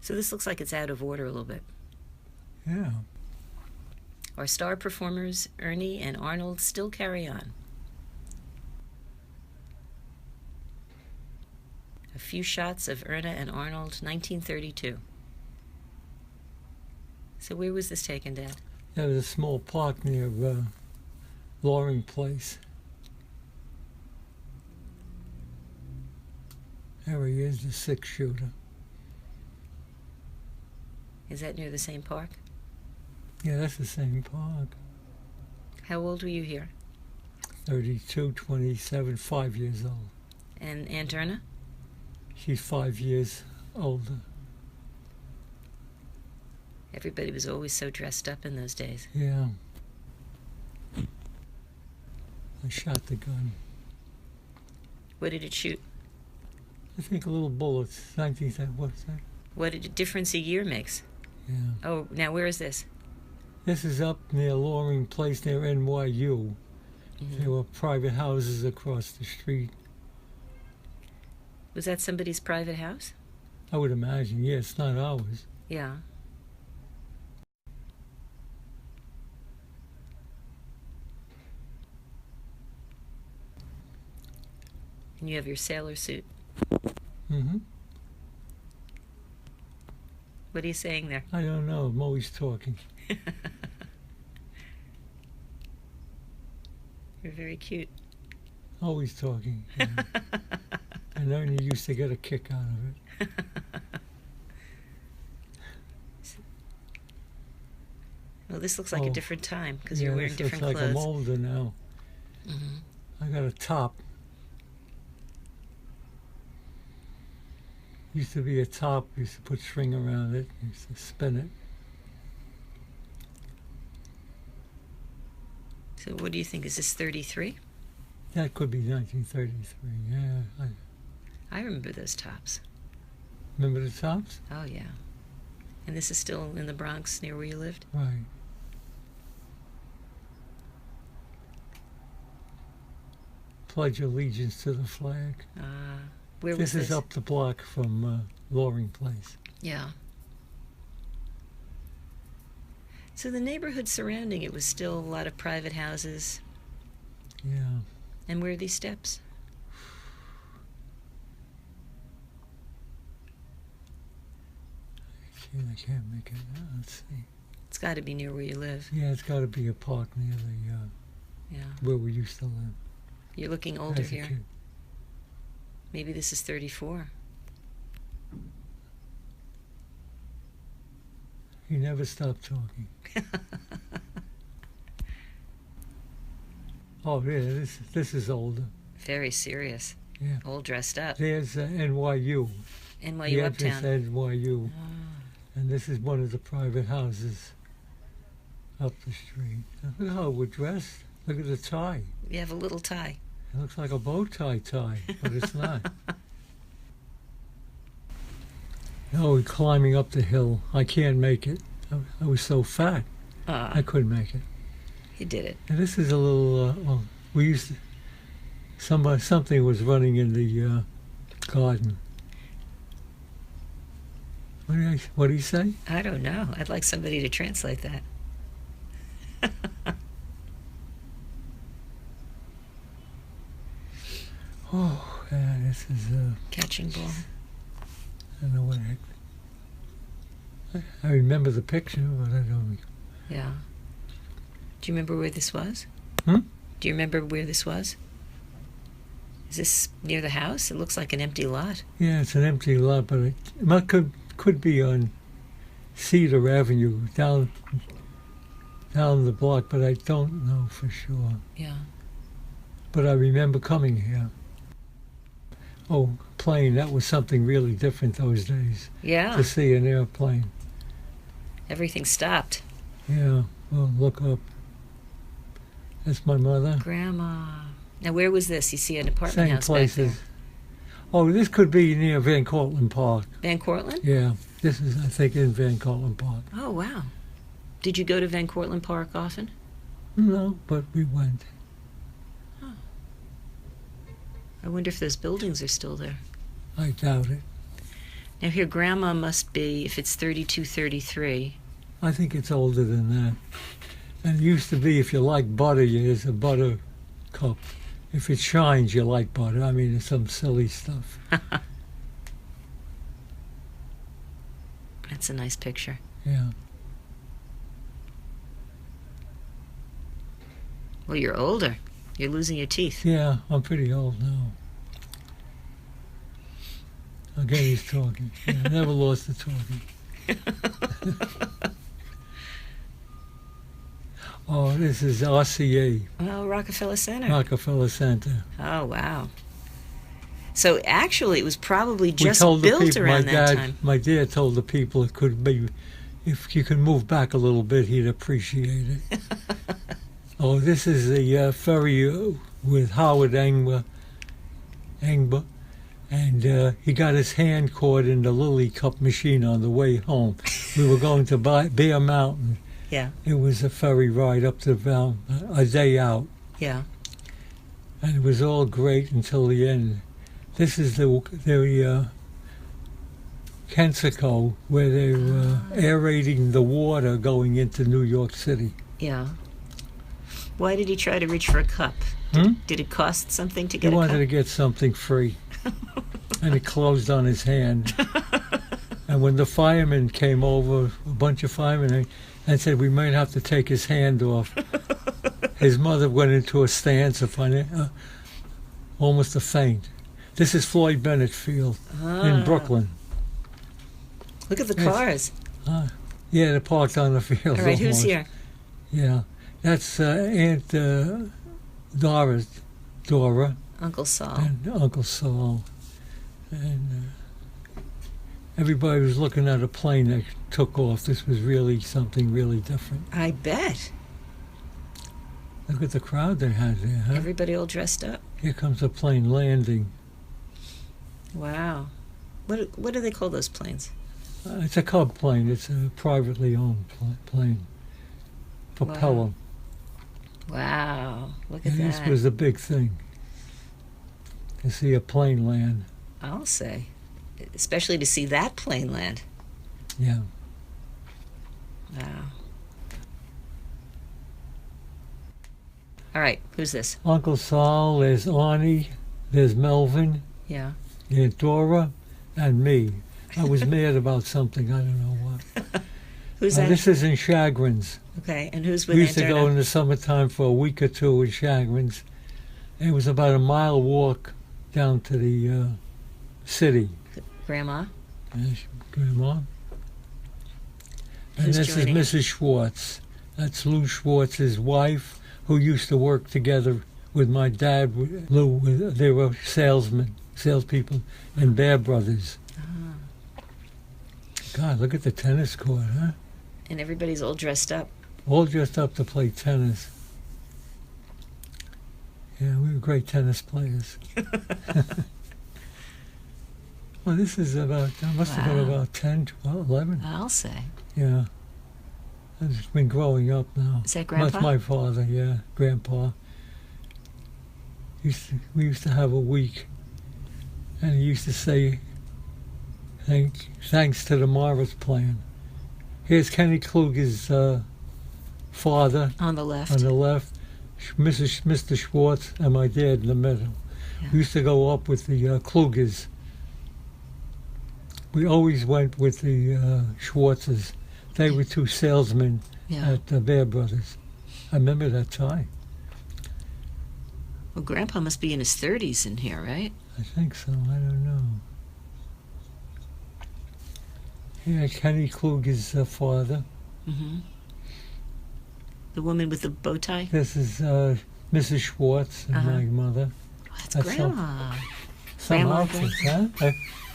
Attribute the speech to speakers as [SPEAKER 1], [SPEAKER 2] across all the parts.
[SPEAKER 1] So this looks like it's out of order a little bit.
[SPEAKER 2] Yeah.
[SPEAKER 1] Our star performers, Ernie and Arnold, still carry on. A few shots of Erna and Arnold, 1932. So where was this taken, Dad?
[SPEAKER 2] There was a small park near Loring Place. There he is, the six-shooter.
[SPEAKER 1] Is that near the same park?
[SPEAKER 2] Yeah, that's the same park.
[SPEAKER 1] How old were you here?
[SPEAKER 2] 32, 27, 5 years old.
[SPEAKER 1] And Aunt Erna?
[SPEAKER 2] She's 5 years older.
[SPEAKER 1] Everybody was always so dressed up in those days.
[SPEAKER 2] Yeah. I shot the gun.
[SPEAKER 1] What did it shoot?
[SPEAKER 2] I think a little bullets. 19, what's that?
[SPEAKER 1] What a difference a year makes.
[SPEAKER 2] Yeah.
[SPEAKER 1] Oh, now where is this?
[SPEAKER 2] This is up near Loring Place near NYU.
[SPEAKER 1] Mm-hmm.
[SPEAKER 2] There were private houses across the street.
[SPEAKER 1] Was that somebody's private house?
[SPEAKER 2] I would imagine, yeah, it's not ours.
[SPEAKER 1] Yeah. And you have your sailor suit.
[SPEAKER 2] Mm-hmm.
[SPEAKER 1] What are you saying there?
[SPEAKER 2] I don't know, I'm always talking.
[SPEAKER 1] You're very cute.
[SPEAKER 2] Always talking. Yeah. And Ernie used to get a kick out of it.
[SPEAKER 1] Well, this looks like a different time because
[SPEAKER 2] yeah,
[SPEAKER 1] you're wearing
[SPEAKER 2] this
[SPEAKER 1] different
[SPEAKER 2] looks like
[SPEAKER 1] clothes.
[SPEAKER 2] I'm older now.
[SPEAKER 1] Mm-hmm.
[SPEAKER 2] I got a top. Used to be a top, used to put string around it, used to spin it.
[SPEAKER 1] So what do you think? Is this 33?
[SPEAKER 2] That could be 1933, yeah.
[SPEAKER 1] I remember those tops.
[SPEAKER 2] Remember the tops?
[SPEAKER 1] Oh, yeah. And this is still in the Bronx near where you lived?
[SPEAKER 2] Right. Pledge allegiance to the flag.
[SPEAKER 1] Where was
[SPEAKER 2] This
[SPEAKER 1] this?
[SPEAKER 2] is up the block from Loring Place.
[SPEAKER 1] Yeah. So the neighborhood surrounding it was still a lot of private houses.
[SPEAKER 2] Yeah.
[SPEAKER 1] And where are these steps?
[SPEAKER 2] I can't make it out. Let's see.
[SPEAKER 1] It's got to be near where you live.
[SPEAKER 2] Yeah, it's got to be a park near the
[SPEAKER 1] Yeah.
[SPEAKER 2] where we used to live.
[SPEAKER 1] You're looking older
[SPEAKER 2] As a
[SPEAKER 1] here.
[SPEAKER 2] kid.
[SPEAKER 1] Maybe this is 34.
[SPEAKER 2] He never stopped talking. Oh yeah, this is older.
[SPEAKER 1] Very serious.
[SPEAKER 2] Yeah.
[SPEAKER 1] All dressed up.
[SPEAKER 2] There's NYU.
[SPEAKER 1] NYU
[SPEAKER 2] The entrance
[SPEAKER 1] Uptown.
[SPEAKER 2] to NYU.
[SPEAKER 1] Oh.
[SPEAKER 2] And this is one of the private houses up the street. Look how we're dressed. Look at the tie.
[SPEAKER 1] You have a little tie.
[SPEAKER 2] It looks like a bow tie, but it's not. No, we're climbing up the hill. I can't make it. I was so fat. I couldn't make it.
[SPEAKER 1] You did it.
[SPEAKER 2] And this is a little. Well, we used to. Something was running in the garden. What did he say?
[SPEAKER 1] I don't know. I'd like somebody to translate that.
[SPEAKER 2] Oh, yeah, this is
[SPEAKER 1] Catching ball.
[SPEAKER 2] I don't know what I remember the picture, but I don't.
[SPEAKER 1] Yeah. Do you remember where this was?
[SPEAKER 2] Hmm?
[SPEAKER 1] Do you remember where this was? Is this near the house? It looks like an empty lot.
[SPEAKER 2] Yeah, it's an empty lot, but it could be on Cedar Avenue down the block, but I don't know for sure.
[SPEAKER 1] Yeah.
[SPEAKER 2] But I remember coming here. Oh, plane, that was something really different those days.
[SPEAKER 1] Yeah.
[SPEAKER 2] To see an airplane.
[SPEAKER 1] Everything stopped.
[SPEAKER 2] Yeah, well, look up. That's my mother.
[SPEAKER 1] Grandma. Now, where was this? You see an apartment
[SPEAKER 2] Same
[SPEAKER 1] house
[SPEAKER 2] places.
[SPEAKER 1] back
[SPEAKER 2] Oh, this could be near Van Cortlandt Park.
[SPEAKER 1] there. Van Cortlandt?
[SPEAKER 2] Yeah, this is, I think, in Van Cortlandt Park.
[SPEAKER 1] Oh, wow. Did you go to Van Cortlandt Park often?
[SPEAKER 2] No, but we went.
[SPEAKER 1] I wonder if those buildings are still there.
[SPEAKER 2] I doubt it.
[SPEAKER 1] Now here, Grandma must be, if it's 32, 33.
[SPEAKER 2] I think it's older than that. And it used to be, if you like butter, there's a butter cup. If it shines, you like butter. I mean, it's some silly stuff.
[SPEAKER 1] That's a nice picture.
[SPEAKER 2] Yeah.
[SPEAKER 1] Well, you're older. You're losing your teeth.
[SPEAKER 2] Yeah, I'm pretty old now. Again, he's talking. Yeah, I never lost the talking. Oh, this is RCA,
[SPEAKER 1] Oh, Rockefeller Center.
[SPEAKER 2] Rockefeller Center.
[SPEAKER 1] Oh, wow. So actually, it was probably
[SPEAKER 2] We
[SPEAKER 1] just
[SPEAKER 2] told the
[SPEAKER 1] built
[SPEAKER 2] people,
[SPEAKER 1] around that time.
[SPEAKER 2] my dad told the people it could be, if you could move back a little bit, he'd appreciate it. Oh, this is the ferry with Howard Engber, and he got his hand caught in the Lily Cup machine on the way home. We were going to Bear Mountain.
[SPEAKER 1] Yeah,
[SPEAKER 2] It was a ferry ride up to a day out,
[SPEAKER 1] yeah.
[SPEAKER 2] and it was all great until the end. This is the Kensico, where they were aerating the water going into New York City.
[SPEAKER 1] Yeah. Why did he try to reach for a cup? Did it cost something to
[SPEAKER 2] He
[SPEAKER 1] get a
[SPEAKER 2] wanted
[SPEAKER 1] cup?
[SPEAKER 2] to get something free, and it closed on his hand. And when the firemen came over, a bunch of firemen, and said we might have to take his hand off, his mother went into a stance of almost a faint. This is Floyd Bennett Field in Brooklyn.
[SPEAKER 1] Look at the
[SPEAKER 2] Yes.
[SPEAKER 1] cars.
[SPEAKER 2] Yeah, they're parked on the field.
[SPEAKER 1] All right, who's
[SPEAKER 2] almost.
[SPEAKER 1] here?
[SPEAKER 2] Yeah, that's Aunt Dora,
[SPEAKER 1] Uncle Saul.
[SPEAKER 2] and Uncle Saul. And everybody was looking at a plane that took off. This was really something really different.
[SPEAKER 1] I bet.
[SPEAKER 2] Look at the crowd they had there, huh?
[SPEAKER 1] Everybody all dressed up.
[SPEAKER 2] Here comes a plane landing.
[SPEAKER 1] Wow. What do they call those planes?
[SPEAKER 2] It's a Cub plane. It's a privately owned plane. Propeller.
[SPEAKER 1] Wow. Look at
[SPEAKER 2] And this
[SPEAKER 1] that.
[SPEAKER 2] was a big thing. To see a plane land.
[SPEAKER 1] I'll say. Especially to see that plane land.
[SPEAKER 2] Yeah.
[SPEAKER 1] Wow. All right, who's this?
[SPEAKER 2] Uncle Saul, there's Arnie, there's Melvin,
[SPEAKER 1] Yeah.
[SPEAKER 2] Aunt Dora, and me. I was mad about something. I don't know what.
[SPEAKER 1] Who's that?
[SPEAKER 2] This is in Chagrin's.
[SPEAKER 1] Okay, and who's with
[SPEAKER 2] We used
[SPEAKER 1] Aunt
[SPEAKER 2] to go
[SPEAKER 1] Erna?
[SPEAKER 2] in the summertime for a week or two in Chagrin's. It was about a mile walk down to the city.
[SPEAKER 1] Grandma?
[SPEAKER 2] Yes, Grandma. And
[SPEAKER 1] Who's
[SPEAKER 2] this is
[SPEAKER 1] joining?
[SPEAKER 2] Mrs. Schwartz. That's Lou Schwartz's wife, who used to work together with my dad. Lou, they were salespeople, and Bear Brothers. God, look at the tennis court, huh?
[SPEAKER 1] And everybody's all dressed up.
[SPEAKER 2] All dressed up to play tennis. Yeah, we were great tennis players. Well, this is about, I must have been
[SPEAKER 1] Wow.
[SPEAKER 2] about 10, 12, 11.
[SPEAKER 1] I'll say.
[SPEAKER 2] Yeah. I've been growing up now.
[SPEAKER 1] Is that Grandpa?
[SPEAKER 2] That's my father, yeah, Grandpa. We used to have a week, and he used to say, thanks to the Morris plan. Here's Kenny Kluger's father
[SPEAKER 1] On the left.
[SPEAKER 2] on the left, Mr. Schwartz, and my dad in the middle.
[SPEAKER 1] Yeah.
[SPEAKER 2] We used to go up with the Klugers. We always went with the Schwartzes. They were two salesmen
[SPEAKER 1] Yeah.
[SPEAKER 2] at Bear Brothers. I remember that time.
[SPEAKER 1] Well, Grandpa must be in his 30s in here, right?
[SPEAKER 2] I think so. I don't know. Yeah, Kenny Kluger's father.
[SPEAKER 1] Mm-hmm. The woman with the bow tie?
[SPEAKER 2] This is Mrs. Schwartz and
[SPEAKER 1] Uh-huh.
[SPEAKER 2] my mother.
[SPEAKER 1] Oh, that's
[SPEAKER 2] That's
[SPEAKER 1] Grandma.
[SPEAKER 2] Some
[SPEAKER 1] Grandma,
[SPEAKER 2] outfits, huh?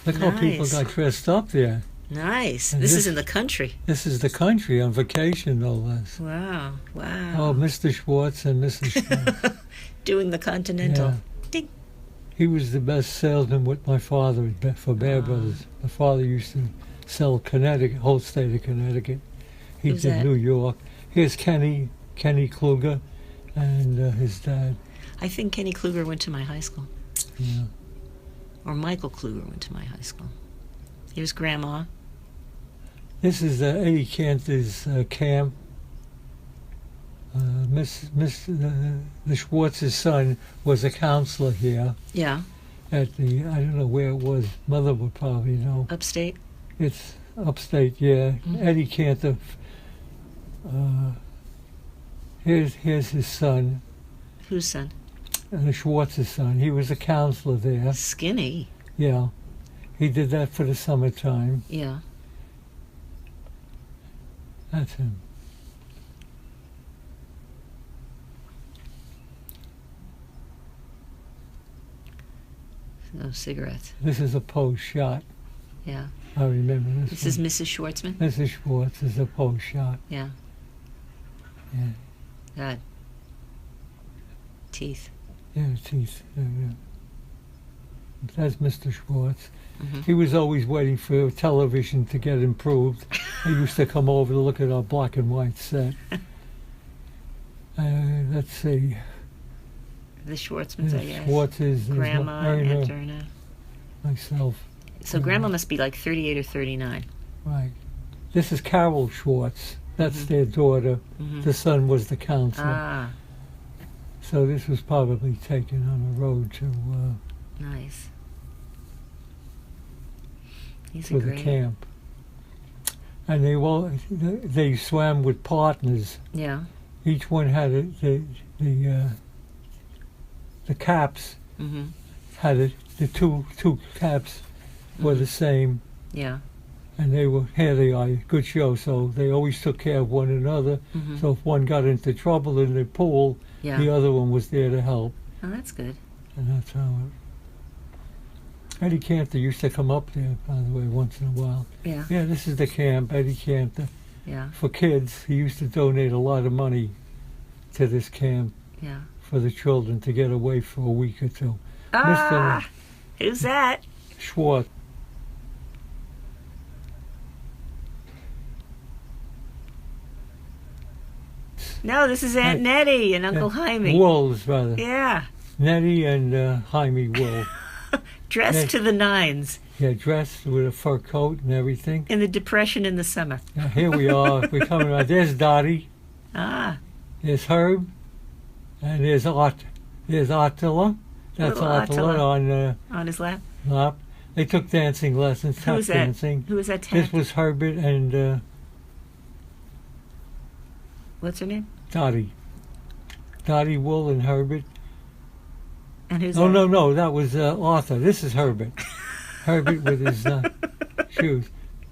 [SPEAKER 2] Look how people
[SPEAKER 1] Nice.
[SPEAKER 2] got dressed up there.
[SPEAKER 1] Nice.
[SPEAKER 2] And
[SPEAKER 1] This
[SPEAKER 2] this-
[SPEAKER 1] is in the country.
[SPEAKER 2] This is the country on vacation, no less.
[SPEAKER 1] Wow. Wow.
[SPEAKER 2] Oh, Mr. Schwartz and Mrs. Schwartz.
[SPEAKER 1] Doing the Continental.
[SPEAKER 2] Yeah.
[SPEAKER 1] Ding.
[SPEAKER 2] He was the best salesman with my father for Bear Brothers. My father used to sell Connecticut, whole state of Connecticut. He
[SPEAKER 1] Who's
[SPEAKER 2] did
[SPEAKER 1] that?
[SPEAKER 2] New York. Here's Kenny Kluger, and his dad.
[SPEAKER 1] I think Kenny Kluger went to my high school.
[SPEAKER 2] Yeah.
[SPEAKER 1] Or Michael Kluger went to my high school. Here's Grandma.
[SPEAKER 2] This is Eddie Cantor's camp. The Schwartz's son was a counselor here
[SPEAKER 1] Yeah.
[SPEAKER 2] at the, I don't know where it was. Mother would probably know.
[SPEAKER 1] Upstate.
[SPEAKER 2] It's upstate, yeah. Eddie Cantor. Here's his son,
[SPEAKER 1] Whose son?
[SPEAKER 2] the Schwartz's son. He was a counselor there.
[SPEAKER 1] Skinny.
[SPEAKER 2] Yeah. He did that for the summertime.
[SPEAKER 1] Yeah.
[SPEAKER 2] That's him.
[SPEAKER 1] No cigarettes.
[SPEAKER 2] This is a post shot.
[SPEAKER 1] Yeah.
[SPEAKER 2] I remember this.
[SPEAKER 1] This is
[SPEAKER 2] one.
[SPEAKER 1] Mrs. Schwartzman.
[SPEAKER 2] Mrs. Schwartz is a post shot.
[SPEAKER 1] Yeah.
[SPEAKER 2] Yeah.
[SPEAKER 1] God. Teeth.
[SPEAKER 2] Yeah, teeth. Yeah. That's Mr. Schwartz.
[SPEAKER 1] Mm-hmm.
[SPEAKER 2] He was always waiting for television to get improved. He used to come over to look at our black and white set. Let's see.
[SPEAKER 1] The Schwartzmans, I guess.
[SPEAKER 2] Schwartz is
[SPEAKER 1] Grandma and Erna.
[SPEAKER 2] myself.
[SPEAKER 1] So Grandma must be like 38 or 39.
[SPEAKER 2] Right. This is Carol Schwartz. That's their daughter.
[SPEAKER 1] Mm-hmm.
[SPEAKER 2] The son was the counselor.
[SPEAKER 1] Ah,
[SPEAKER 2] So this was probably taken on a road to
[SPEAKER 1] nice. These
[SPEAKER 2] to
[SPEAKER 1] are
[SPEAKER 2] the
[SPEAKER 1] great.
[SPEAKER 2] camp. And they swam with partners.
[SPEAKER 1] Yeah.
[SPEAKER 2] Each one had the caps
[SPEAKER 1] Mm-hmm.
[SPEAKER 2] had the two caps were the same,
[SPEAKER 1] Yeah.
[SPEAKER 2] and here they are, good show. So they always took care of one another.
[SPEAKER 1] Mm-hmm.
[SPEAKER 2] So if one got into trouble in the pool,
[SPEAKER 1] Yeah.
[SPEAKER 2] the other one was there to help,
[SPEAKER 1] Oh, that's good.
[SPEAKER 2] and that's how it. Eddie Cantor used to come up there, by the way, once in a while.
[SPEAKER 1] Yeah.
[SPEAKER 2] Yeah, this is the camp, Eddie Cantor.
[SPEAKER 1] Yeah.
[SPEAKER 2] For kids, he used to donate a lot of money to this camp
[SPEAKER 1] Yeah.
[SPEAKER 2] for the children to get away for a week or two.
[SPEAKER 1] Ah, who's that?
[SPEAKER 2] Schwartz.
[SPEAKER 1] No, this is Aunt Nettie and Uncle Jaime.
[SPEAKER 2] Wolves, rather.
[SPEAKER 1] Yeah.
[SPEAKER 2] Nettie and Jaime Wolf.
[SPEAKER 1] Dressed to the nines
[SPEAKER 2] Yeah, dressed with a fur coat and everything.
[SPEAKER 1] in the Depression in the summer.
[SPEAKER 2] Now, here we are. We're coming around. There's Dottie.
[SPEAKER 1] Ah,
[SPEAKER 2] There's Herb. And there's There's Attila. That's
[SPEAKER 1] Little
[SPEAKER 2] Attila
[SPEAKER 1] Attila.
[SPEAKER 2] on
[SPEAKER 1] on his lap.
[SPEAKER 2] lap. They took dancing lessons,
[SPEAKER 1] Who
[SPEAKER 2] tap
[SPEAKER 1] was that?
[SPEAKER 2] dancing.
[SPEAKER 1] Who was that?
[SPEAKER 2] This was Herbert and
[SPEAKER 1] What's her name?
[SPEAKER 2] Dottie. Dottie Wool and Herbert.
[SPEAKER 1] And who's
[SPEAKER 2] Oh,
[SPEAKER 1] that?
[SPEAKER 2] no, that was Arthur. This is Herbert. Herbert with his shoes.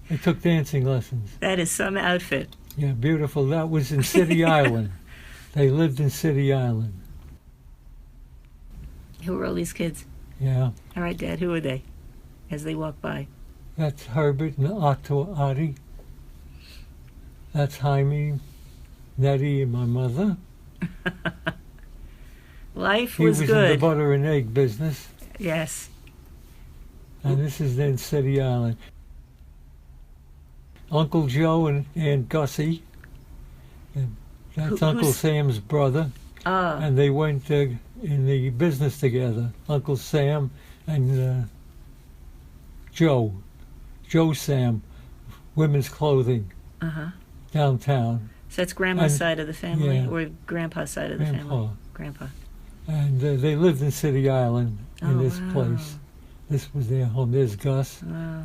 [SPEAKER 2] They took dancing lessons.
[SPEAKER 1] That is some outfit.
[SPEAKER 2] Yeah, beautiful. That was in City Island. They lived in City Island.
[SPEAKER 1] Who are all these kids?
[SPEAKER 2] Yeah,
[SPEAKER 1] All right, Dad, who are they? As they walk by.
[SPEAKER 2] that's Herbert and Adi. That's Jaime, Nettie, and my mother.
[SPEAKER 1] Life
[SPEAKER 2] He was in the
[SPEAKER 1] good.
[SPEAKER 2] butter and egg business.
[SPEAKER 1] Yes.
[SPEAKER 2] And this is then City Island. Uncle Joe and Aunt Gussie. And that's
[SPEAKER 1] Who-
[SPEAKER 2] Uncle
[SPEAKER 1] who's-
[SPEAKER 2] Sam's brother.
[SPEAKER 1] Ah,
[SPEAKER 2] And they went in the business together. Uncle Sam and Joe. Joe Sam, women's clothing,
[SPEAKER 1] uh-huh.
[SPEAKER 2] downtown.
[SPEAKER 1] So that's Grandma's
[SPEAKER 2] And-
[SPEAKER 1] side of the family
[SPEAKER 2] yeah.
[SPEAKER 1] or Grandpa's side of the
[SPEAKER 2] Grandpa.
[SPEAKER 1] family? Grandpa.
[SPEAKER 2] And they lived in City Island in
[SPEAKER 1] Oh,
[SPEAKER 2] this
[SPEAKER 1] wow.
[SPEAKER 2] place. This was their home. There's Gus.
[SPEAKER 1] Wow.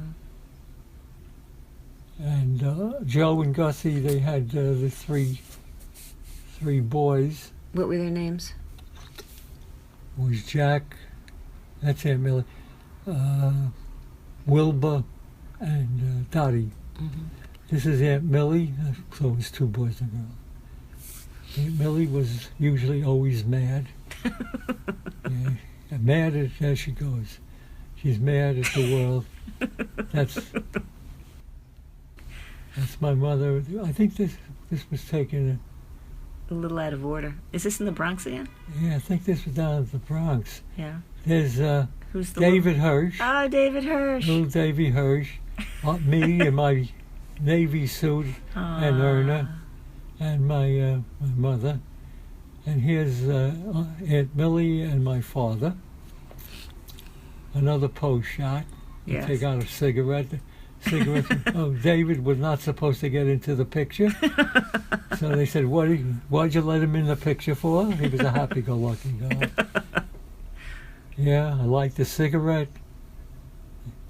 [SPEAKER 2] And Joe and Gussie, they had the three boys.
[SPEAKER 1] What were their names?
[SPEAKER 2] It was Jack, that's Aunt Millie, Wilbur, and Dottie.
[SPEAKER 1] Mm-hmm.
[SPEAKER 2] This is Aunt Millie, so it was two boys and a girl. Aunt Millie was usually always mad. Yeah, mad at, there she goes. She's mad at the world. That's my mother. I think this was taken.
[SPEAKER 1] A little out of order. Is this in the Bronx again?
[SPEAKER 2] Yeah, I think this was down at the Bronx.
[SPEAKER 1] Yeah.
[SPEAKER 2] There's
[SPEAKER 1] Who's the
[SPEAKER 2] David Hirsch,
[SPEAKER 1] Ah, David Hirsch.
[SPEAKER 2] little Davy Hirsch, me in my Navy suit, and Erna, and my mother. And here's Aunt Millie and my father. Another post shot. You
[SPEAKER 1] Yes.
[SPEAKER 2] take out a cigarette. cigarettes. Oh, David was not supposed to get into the picture. So they said, why'd you let him in the picture for? He was a happy-go-lucky guy. Yeah, I liked the cigarette.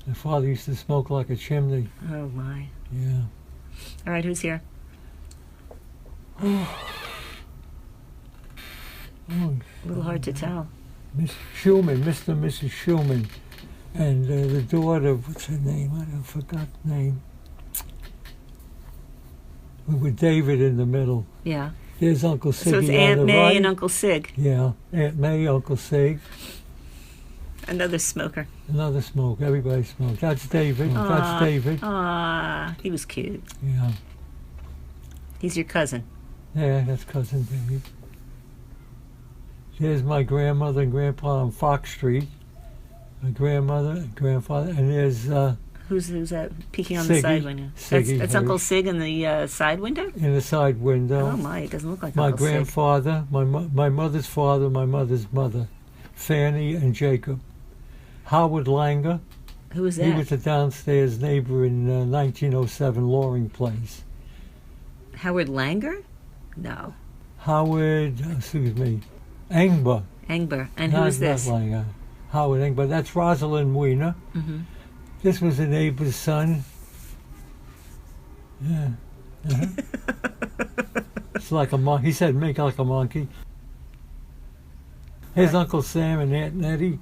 [SPEAKER 2] My father used to smoke like a chimney.
[SPEAKER 1] Oh, my.
[SPEAKER 2] Yeah.
[SPEAKER 1] All right, who's here?
[SPEAKER 2] Oh,
[SPEAKER 1] A little hard to tell.
[SPEAKER 2] Miss Schumann, Mr. and Mrs. Schumann. And the daughter, what's her name? I forgot the name. With David in the middle.
[SPEAKER 1] Yeah.
[SPEAKER 2] There's Uncle Siggy
[SPEAKER 1] So it's
[SPEAKER 2] on
[SPEAKER 1] Aunt
[SPEAKER 2] the
[SPEAKER 1] May
[SPEAKER 2] right.
[SPEAKER 1] and Uncle Sig.
[SPEAKER 2] Yeah, Aunt May, Uncle Sig.
[SPEAKER 1] Another smoker.
[SPEAKER 2] Another smoke. Everybody smoked. That's David. That's David.
[SPEAKER 1] He was cute.
[SPEAKER 2] Yeah.
[SPEAKER 1] He's your cousin.
[SPEAKER 2] Yeah, that's cousin Dave. There's my grandmother and grandpa on Fox Street. My grandmother and grandfather. And there's
[SPEAKER 1] Who's that peeking on
[SPEAKER 2] Siggy.
[SPEAKER 1] the side window?
[SPEAKER 2] Siggy
[SPEAKER 1] That's
[SPEAKER 2] Hirsch.
[SPEAKER 1] Uncle Sig in the side window?
[SPEAKER 2] in the side window.
[SPEAKER 1] Oh, my. It doesn't look like
[SPEAKER 2] My
[SPEAKER 1] Uncle Sig.
[SPEAKER 2] grandfather, my mother's father, my mother's mother, Fanny and Jacob. Howard Langer.
[SPEAKER 1] Who was
[SPEAKER 2] He
[SPEAKER 1] that?
[SPEAKER 2] was a downstairs neighbor in 1907 Loring Place.
[SPEAKER 1] Howard Langer? No.
[SPEAKER 2] Howard, Engber.
[SPEAKER 1] Engber. And who was this?
[SPEAKER 2] Not Langer. Howard Engber. That's Rosalind Wiener.
[SPEAKER 1] Mm-hmm.
[SPEAKER 2] This was a neighbor's son. Yeah. Uh-huh. It's like a monkey. He said, make like a monkey. Here's Uncle Sam and Aunt Nettie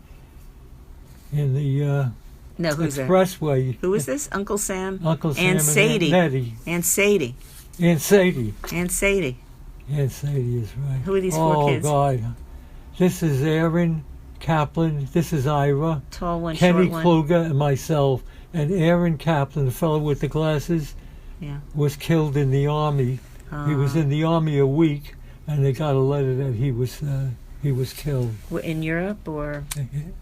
[SPEAKER 2] in the
[SPEAKER 1] No, who's that?
[SPEAKER 2] expressway.
[SPEAKER 1] Who is this? Uncle Sam?
[SPEAKER 2] Uncle Sam
[SPEAKER 1] Aunt
[SPEAKER 2] and
[SPEAKER 1] Sadie.
[SPEAKER 2] Aunt Nettie.
[SPEAKER 1] Aunt Sadie.
[SPEAKER 2] Aunt Sadie.
[SPEAKER 1] Aunt Sadie.
[SPEAKER 2] Aunt Sadie is right.
[SPEAKER 1] Who are these four kids?
[SPEAKER 2] Oh, God. This is Aaron Kaplan. This is Ira.
[SPEAKER 1] Tall one,
[SPEAKER 2] Kenny
[SPEAKER 1] short one.
[SPEAKER 2] Kluger and myself. And Aaron Kaplan, the fellow with the glasses,
[SPEAKER 1] Yeah.
[SPEAKER 2] was killed in the Army. He was in the Army a week, and they got a letter that he was killed.
[SPEAKER 1] In Europe or?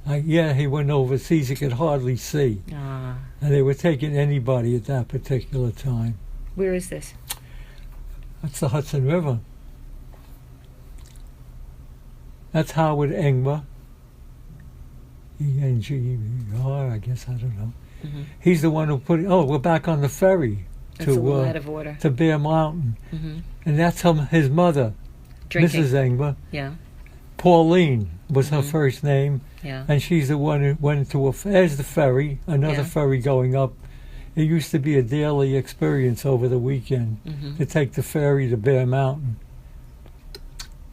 [SPEAKER 2] Yeah, he went overseas. He could hardly see.
[SPEAKER 1] Ah.
[SPEAKER 2] And they were taking anybody at that particular time.
[SPEAKER 1] Where is this?
[SPEAKER 2] That's the Hudson River. That's Howard Engber. E-N-G-E-R, I guess, I don't know.
[SPEAKER 1] Mm-hmm.
[SPEAKER 2] He's the one who put it. Oh, we're back on the ferry
[SPEAKER 1] That's a little out of order.
[SPEAKER 2] to Bear Mountain.
[SPEAKER 1] Mm-hmm.
[SPEAKER 2] And that's his mother,
[SPEAKER 1] Drinking.
[SPEAKER 2] Mrs. Engber.
[SPEAKER 1] Yeah.
[SPEAKER 2] Pauline was her
[SPEAKER 1] Mhm.
[SPEAKER 2] first name.
[SPEAKER 1] Yeah.
[SPEAKER 2] And she's the one who went to there's the ferry, another
[SPEAKER 1] Yeah.
[SPEAKER 2] ferry going up. It used to be a daily experience over the weekend
[SPEAKER 1] Mm-hmm.
[SPEAKER 2] to take the ferry to Bear Mountain.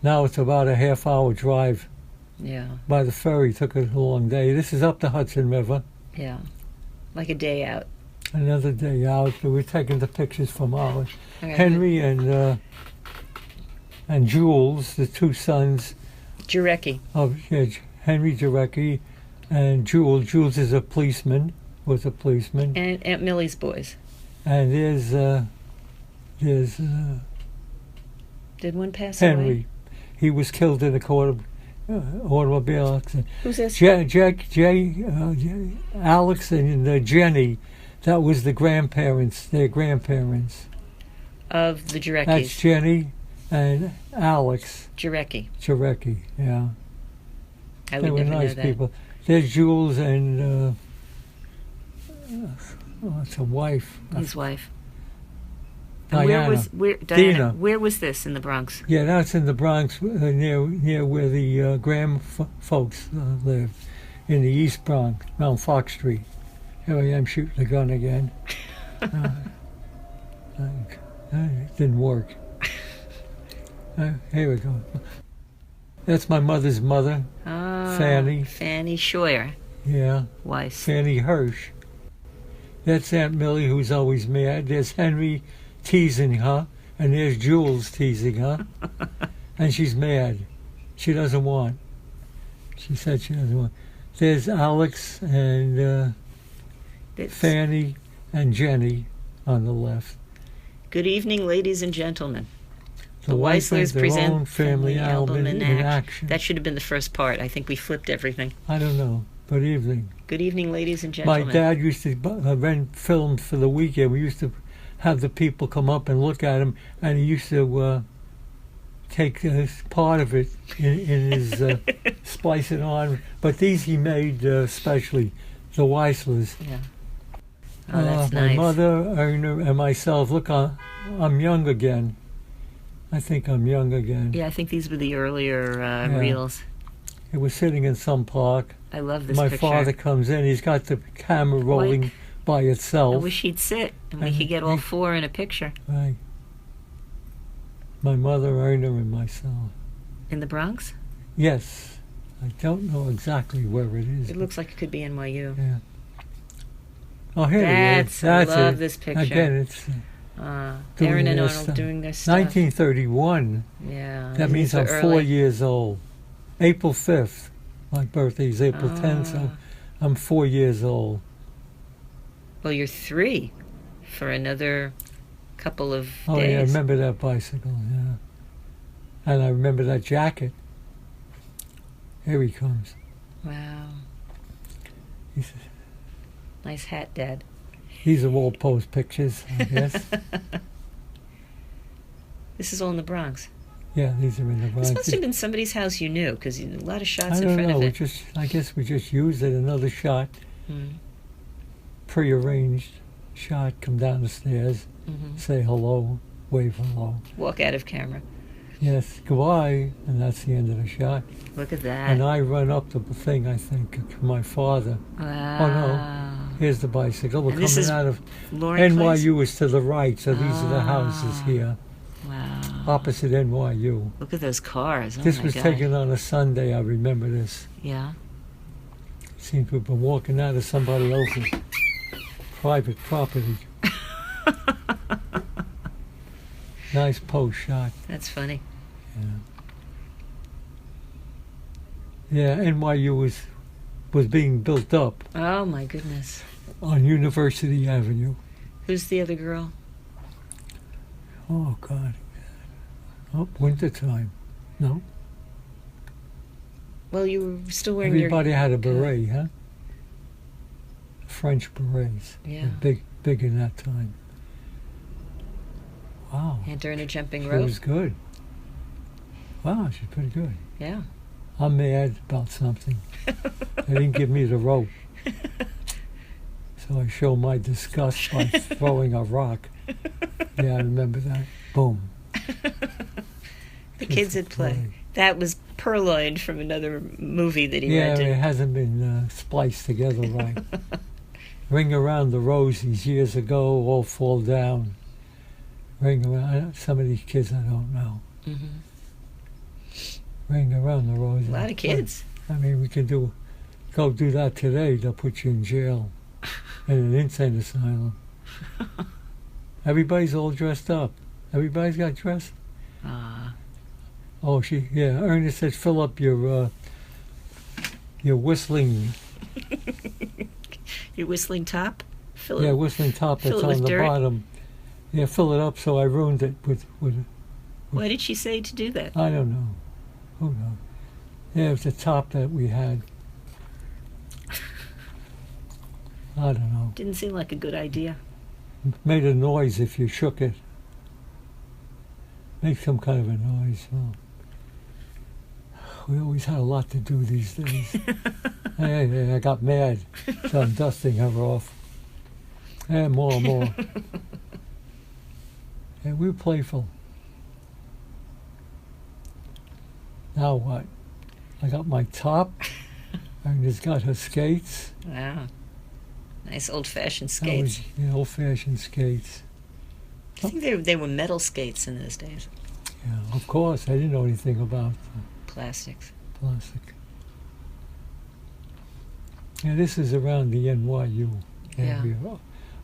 [SPEAKER 2] Now it's about a half-hour drive
[SPEAKER 1] Yeah.
[SPEAKER 2] by the ferry. Took a long day. This is up the Hudson River.
[SPEAKER 1] Yeah. Like a day out.
[SPEAKER 2] Another day out. We're taking the pictures from ours.
[SPEAKER 1] All right.
[SPEAKER 2] Henry and Jules, the two sons
[SPEAKER 1] Jarecki.
[SPEAKER 2] of Henry Jarecki and Jules. Jules is a policeman. Was a policeman.
[SPEAKER 1] And Aunt Millie's boys.
[SPEAKER 2] And there's
[SPEAKER 1] Did one pass away?
[SPEAKER 2] Henry. He was killed in a automobile accident.
[SPEAKER 1] Who's this?
[SPEAKER 2] Alex and Jenny, that was the grandparents, their grandparents.
[SPEAKER 1] Of the
[SPEAKER 2] That's
[SPEAKER 1] Jareckis.
[SPEAKER 2] Jenny and Alex
[SPEAKER 1] Jarecki.
[SPEAKER 2] Jarecki, yeah.
[SPEAKER 1] I
[SPEAKER 2] They
[SPEAKER 1] would
[SPEAKER 2] were
[SPEAKER 1] never
[SPEAKER 2] nice
[SPEAKER 1] know that.
[SPEAKER 2] people. There's Jules and it's a wife.
[SPEAKER 1] His wife. And
[SPEAKER 2] Diana.
[SPEAKER 1] Diana?
[SPEAKER 2] Dina.
[SPEAKER 1] Where was this in the Bronx?
[SPEAKER 2] Yeah, that's in the Bronx, near where the Graham folks lived, in the East Bronx, around Fox Street. Here I am shooting the gun again. It didn't work. Here we go. That's my mother's mother,
[SPEAKER 1] Ah,
[SPEAKER 2] Fanny.
[SPEAKER 1] Fanny Scheuer.
[SPEAKER 2] Yeah,
[SPEAKER 1] Weiss.
[SPEAKER 2] Fanny Hirsch. That's Aunt Millie, who's always mad. There's Henry teasing her, and there's Jules teasing her, and she's mad. She doesn't want. She said she doesn't want. There's Alex and
[SPEAKER 1] It's-
[SPEAKER 2] Fanny and Jenny on the left.
[SPEAKER 1] Good evening, ladies and gentlemen.
[SPEAKER 2] The
[SPEAKER 1] Weislers
[SPEAKER 2] Weislers their
[SPEAKER 1] present
[SPEAKER 2] own family album in action.
[SPEAKER 1] That should have been the first part. I think we flipped everything.
[SPEAKER 2] I don't know. Good evening.
[SPEAKER 1] Good evening, ladies and
[SPEAKER 2] My
[SPEAKER 1] gentlemen.
[SPEAKER 2] dad used to rent films for the weekend. We used to have the people come up and look at them, and he used to take part of it in his splice it on. But these he made specially, the Weislers.
[SPEAKER 1] Yeah. Oh, that's That's
[SPEAKER 2] my
[SPEAKER 1] nice.
[SPEAKER 2] mother, Erna, and myself. Look, I'm young again. I think I'm young again.
[SPEAKER 1] Yeah, I think these were the earlier
[SPEAKER 2] Yeah.
[SPEAKER 1] reels.
[SPEAKER 2] It was sitting in some park.
[SPEAKER 1] I love this
[SPEAKER 2] My
[SPEAKER 1] picture.
[SPEAKER 2] father comes in. He's got the camera rolling by
[SPEAKER 1] I
[SPEAKER 2] itself.
[SPEAKER 1] wish he'd sit and we
[SPEAKER 2] And
[SPEAKER 1] could get all
[SPEAKER 2] he-
[SPEAKER 1] four in a picture.
[SPEAKER 2] Right. My mother, Erna, and myself.
[SPEAKER 1] In the Bronx?
[SPEAKER 2] Yes. I don't know exactly where it is.
[SPEAKER 1] It looks like it could be NYU.
[SPEAKER 2] Yeah. Oh, here it is.
[SPEAKER 1] I
[SPEAKER 2] That's
[SPEAKER 1] love
[SPEAKER 2] it.
[SPEAKER 1] this picture.
[SPEAKER 2] Again, it's doing
[SPEAKER 1] Aaron and
[SPEAKER 2] their
[SPEAKER 1] Arnold
[SPEAKER 2] stuff.
[SPEAKER 1] doing their stuff.
[SPEAKER 2] 1931.
[SPEAKER 1] Yeah.
[SPEAKER 2] That means
[SPEAKER 1] these
[SPEAKER 2] I'm
[SPEAKER 1] were
[SPEAKER 2] 4
[SPEAKER 1] early.
[SPEAKER 2] years old. April 5th. My birthday is April 10th, so I'm 4 years old.
[SPEAKER 1] Well, you're 3 for another couple of
[SPEAKER 2] Oh,
[SPEAKER 1] days.
[SPEAKER 2] yeah, I remember that bicycle, yeah. And I remember that jacket. Here he comes.
[SPEAKER 1] Wow.
[SPEAKER 2] He's,
[SPEAKER 1] Nice hat, Dad.
[SPEAKER 2] these are all posed pictures, I guess.
[SPEAKER 1] This is all in the Bronx.
[SPEAKER 2] Yeah, these are in the
[SPEAKER 1] This
[SPEAKER 2] Bronx.
[SPEAKER 1] must have been somebody's house you knew, because a lot of shots
[SPEAKER 2] I
[SPEAKER 1] in
[SPEAKER 2] don't
[SPEAKER 1] front
[SPEAKER 2] know.
[SPEAKER 1] of
[SPEAKER 2] We
[SPEAKER 1] it.
[SPEAKER 2] I guess we just used it. Another shot,
[SPEAKER 1] Mm.
[SPEAKER 2] prearranged shot. Come down the stairs,
[SPEAKER 1] Hmm.
[SPEAKER 2] say hello, wave hello.
[SPEAKER 1] Walk out of camera.
[SPEAKER 2] Yes, goodbye, and that's the end of the shot.
[SPEAKER 1] Look at that.
[SPEAKER 2] And I run up the thing. I think to my father.
[SPEAKER 1] Wow.
[SPEAKER 2] Here's the bicycle. We're
[SPEAKER 1] And this
[SPEAKER 2] coming
[SPEAKER 1] is
[SPEAKER 2] out of
[SPEAKER 1] Loring Place?
[SPEAKER 2] NYU is to the right, so these are the houses
[SPEAKER 1] Ah.
[SPEAKER 2] here,
[SPEAKER 1] Wow.
[SPEAKER 2] opposite NYU.
[SPEAKER 1] Look at those cars. Oh
[SPEAKER 2] This
[SPEAKER 1] my
[SPEAKER 2] was
[SPEAKER 1] God.
[SPEAKER 2] taken on a Sunday. I remember this.
[SPEAKER 1] Yeah.
[SPEAKER 2] Seems to have been walking out of somebody else's private property. Nice post shot.
[SPEAKER 1] That's funny.
[SPEAKER 2] Yeah, NYU was being built up
[SPEAKER 1] Oh my goodness.
[SPEAKER 2] on University Avenue.
[SPEAKER 1] Who's the other girl?
[SPEAKER 2] Oh, God. Oh, wintertime. No?
[SPEAKER 1] Well, you were still wearing
[SPEAKER 2] Everybody had a beret, huh? French berets.
[SPEAKER 1] Yeah.
[SPEAKER 2] Were big in that time. Wow.
[SPEAKER 1] your Aunt Erna jumping
[SPEAKER 2] She
[SPEAKER 1] rope.
[SPEAKER 2] was good. Wow, she's pretty good.
[SPEAKER 1] Yeah.
[SPEAKER 2] I'm mad about something. They didn't give me the rope. So I show my disgust by throwing a rock. Yeah, I remember that. Boom.
[SPEAKER 1] The kids at play. That was purloined from another movie that he
[SPEAKER 2] Yeah, it
[SPEAKER 1] rented.
[SPEAKER 2] hasn't been spliced together right. Ring Around the Rosies years ago, all fall down. Ring Around, some of these kids I don't know.
[SPEAKER 1] Hmm.
[SPEAKER 2] Ring Around the Rosies.
[SPEAKER 1] A lot of kids.
[SPEAKER 2] I mean, we can go do that today. They'll put you in jail, in an insane asylum. Everybody's all dressed up. Everybody's got dressed. Oh, Ernest said, fill up your whistling,
[SPEAKER 1] Your whistling top? Fill
[SPEAKER 2] yeah,
[SPEAKER 1] it.
[SPEAKER 2] whistling top
[SPEAKER 1] fill
[SPEAKER 2] that's
[SPEAKER 1] it with
[SPEAKER 2] on the
[SPEAKER 1] dirt?
[SPEAKER 2] bottom. Yeah, fill it up. So I ruined it with
[SPEAKER 1] Why did she say to do that?
[SPEAKER 2] I don't know. Who knows? Yeah, it was the top that we had. I don't know.
[SPEAKER 1] Didn't seem like a good idea.
[SPEAKER 2] Made a noise if you shook it. Make some kind of a noise. Well, we always had a lot to do these days. Hey, I got mad, so I'm dusting her off. And more. And we were playful. Now what? I got my top, and it's got her skates.
[SPEAKER 1] Wow. Nice old-fashioned
[SPEAKER 2] That was,
[SPEAKER 1] skates.
[SPEAKER 2] old-fashioned skates.
[SPEAKER 1] I think they were metal skates in those days.
[SPEAKER 2] Yeah, of course. I didn't know anything about
[SPEAKER 1] Plastics.
[SPEAKER 2] plastic. Yeah, this is around the NYU
[SPEAKER 1] Yeah.
[SPEAKER 2] area,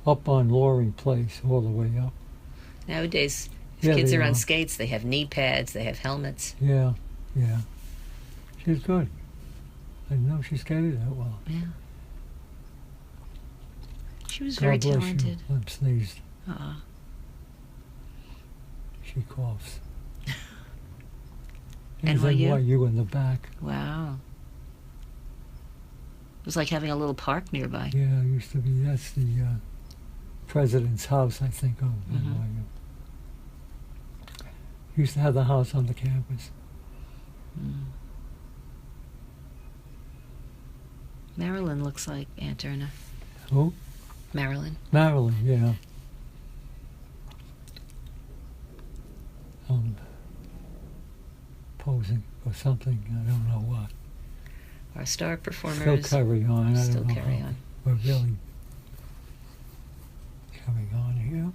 [SPEAKER 2] up on Loring Place, all the way up.
[SPEAKER 1] Nowadays, if
[SPEAKER 2] Yeah,
[SPEAKER 1] kids
[SPEAKER 2] they
[SPEAKER 1] are on
[SPEAKER 2] are.
[SPEAKER 1] skates, they have knee pads, they have helmets.
[SPEAKER 2] Yeah. She's good. I didn't know she skated that well.
[SPEAKER 1] Yeah. She was very
[SPEAKER 2] God bless
[SPEAKER 1] talented.
[SPEAKER 2] you. I'm sneezed.
[SPEAKER 1] Uh-uh.
[SPEAKER 2] She coughs. There's
[SPEAKER 1] NYU?
[SPEAKER 2] NYU in the back.
[SPEAKER 1] Wow. It was like having a little park nearby.
[SPEAKER 2] Yeah, it used to be. That's the president's house, I think, of
[SPEAKER 1] Mhm.
[SPEAKER 2] NYU. Used to have the house on the campus.
[SPEAKER 1] Mm. Marilyn looks like Aunt Erna.
[SPEAKER 2] Who?
[SPEAKER 1] Marilyn.
[SPEAKER 2] Marilyn, yeah. Posing for something, I don't know what.
[SPEAKER 1] Our star
[SPEAKER 2] Still
[SPEAKER 1] performers
[SPEAKER 2] carry on. I
[SPEAKER 1] still
[SPEAKER 2] don't know
[SPEAKER 1] carry
[SPEAKER 2] how
[SPEAKER 1] on.
[SPEAKER 2] We're really carrying on here.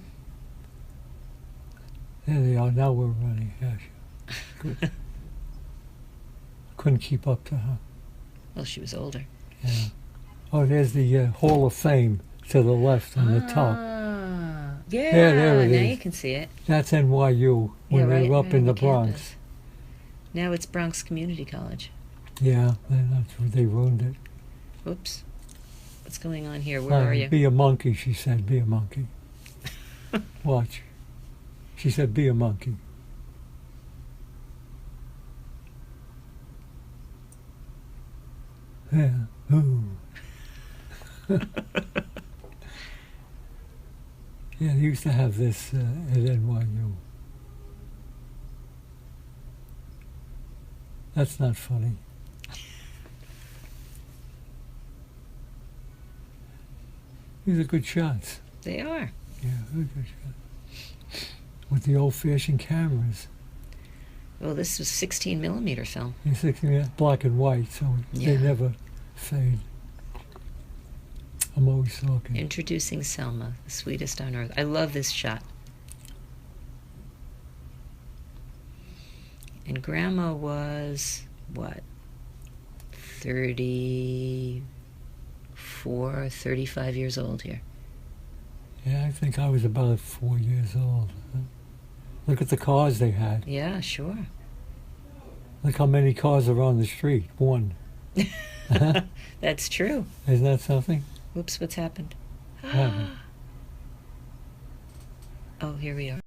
[SPEAKER 2] There they are. Now we're running. Yeah, sure. Good. Couldn't keep up to her.
[SPEAKER 1] Well, she was older.
[SPEAKER 2] Yeah. Oh, there's the Hall of Fame to the left on the top.
[SPEAKER 1] Yeah,
[SPEAKER 2] there it
[SPEAKER 1] now
[SPEAKER 2] is.
[SPEAKER 1] you can see it.
[SPEAKER 2] That's NYU when
[SPEAKER 1] Yeah,
[SPEAKER 2] we
[SPEAKER 1] right,
[SPEAKER 2] were up
[SPEAKER 1] right
[SPEAKER 2] in
[SPEAKER 1] on
[SPEAKER 2] the
[SPEAKER 1] the
[SPEAKER 2] Bronx.
[SPEAKER 1] campus. Now it's Bronx Community College.
[SPEAKER 2] Yeah, they ruined it.
[SPEAKER 1] Whoops. What's going on here? Where are you?
[SPEAKER 2] Be a monkey, she said. Be a monkey. Watch. She said, be a monkey. Yeah. Ooh. Yeah, they used to have this at NYU. That's not funny. These are good shots.
[SPEAKER 1] They are.
[SPEAKER 2] Yeah, very good shots. With the old-fashioned cameras.
[SPEAKER 1] Well, this was 16 millimeter film.
[SPEAKER 2] They're 16 black and white, so they
[SPEAKER 1] Yeah.
[SPEAKER 2] never fade. I'm always talking.
[SPEAKER 1] Introducing Selma, the sweetest on earth. I love this shot. And Grandma was, what, 34, 35 years old here.
[SPEAKER 2] Yeah, I think I was about 4 years old. Look at the cars they had.
[SPEAKER 1] Yeah, sure.
[SPEAKER 2] Look how many cars are on the street. One.
[SPEAKER 1] That's true.
[SPEAKER 2] Isn't that something?
[SPEAKER 1] Oops, what's happened?
[SPEAKER 2] What happened?
[SPEAKER 1] Oh, here we are.